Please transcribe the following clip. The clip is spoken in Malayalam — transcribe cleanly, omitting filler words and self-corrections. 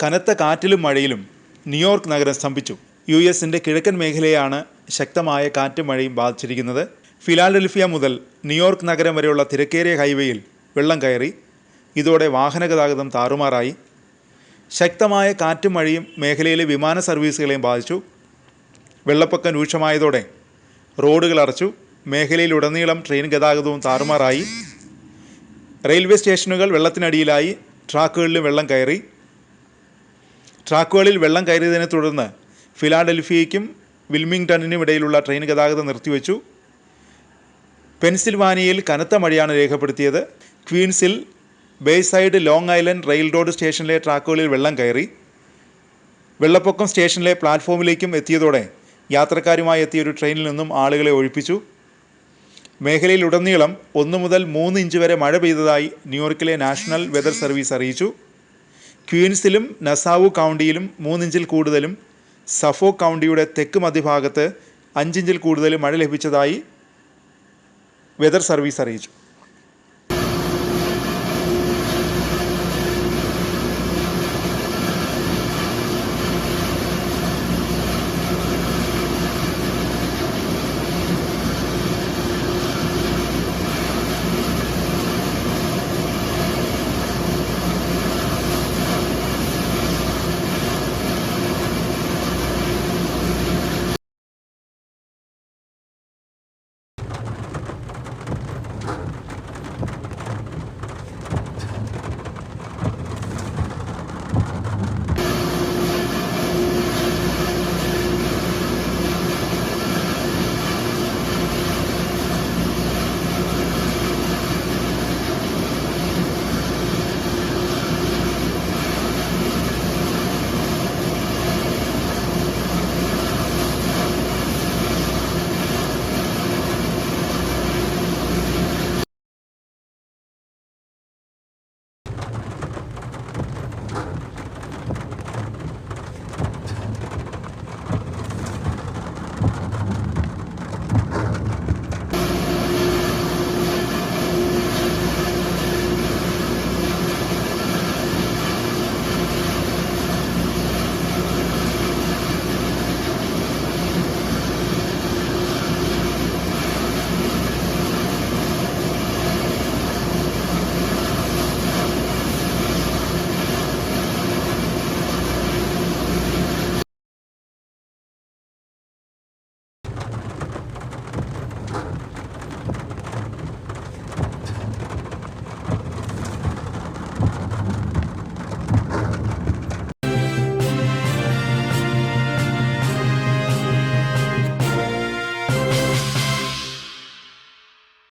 കനത്ത കാറ്റിലും മഴയിലും ന്യൂയോർക്ക് നഗരം സ്തംഭിച്ചു. യുഎസിൻ്റെ കിഴക്കൻ മേഖലയാണ് ശക്തമായ കാറ്റും മഴയും ബാധിച്ചിരിക്കുന്നത്. ഫിലാഡൽഫിയ മുതൽ ന്യൂയോർക്ക് നഗരം വരെയുള്ള തിരക്കേറിയ ഹൈവേയിൽ വെള്ളം കയറി. ഇതോടെ വാഹനഗതാഗതം താറുമാറായി. ശക്തമായ കാറ്റും മഴയും മേഖലയിലെ വിമാന സർവീസുകളെയും ബാധിച്ചു. വെള്ളപ്പൊക്കം രൂക്ഷമായതോടെ റോഡുകൾ അടച്ചു. മേഖലയിലുടനീളം ട്രെയിൻ ഗതാഗതവും താറുമാറായി. റെയിൽവേ സ്റ്റേഷനുകൾ വെള്ളത്തിനടിയിലായി. ട്രാക്കുകളിലും വെള്ളം കയറി. ട്രാക്കുകളിൽ വെള്ളം കയറിയതിനെ തുടർന്ന് ഫിലാഡൽഫിയയ്ക്കും വിൽമിംഗ്ടണിനും ഇടയിലുള്ള ട്രെയിൻ ഗതാഗതം നിർത്തിവെച്ചു. പെൻസിൽവാനിയയിൽ കനത്ത മഴയാണ് രേഖപ്പെടുത്തിയത്. ക്വീൻസിൽ ബേസൈഡ് ലോങ് ഐലൻഡ് റെയിൽ റോഡ് സ്റ്റേഷനിലെ ട്രാക്കുകളിൽ വെള്ളം കയറി. വെള്ളപ്പൊക്കം സ്റ്റേഷനിലെ പ്ലാറ്റ്ഫോമിലേക്കും എത്തിയതോടെ യാത്രക്കാരുമായി എത്തിയൊരു ട്രെയിനിൽ നിന്നും ആളുകളെ ഒഴിപ്പിച്ചു. മേഖലയിലുടനീളം 1 മുതൽ 3 ഇഞ്ച് വരെ മഴ പെയ്തതായി ന്യൂയോർക്കിലെ നാഷണൽ വെതർ സർവീസ് അറിയിച്ചു. ക്വീൻസിലും നസാവു കൗണ്ടിയിലും 3 ഇഞ്ചിൽ കൂടുതലും സഫോക്ക് കൗണ്ടിയുടെ തെക്ക് മധ്യഭാഗത്ത് 5 ഇഞ്ചിൽ കൂടുതലും മഴ ലഭിച്ചതായി വെതർ സർവീസ് അറിയിച്ചു.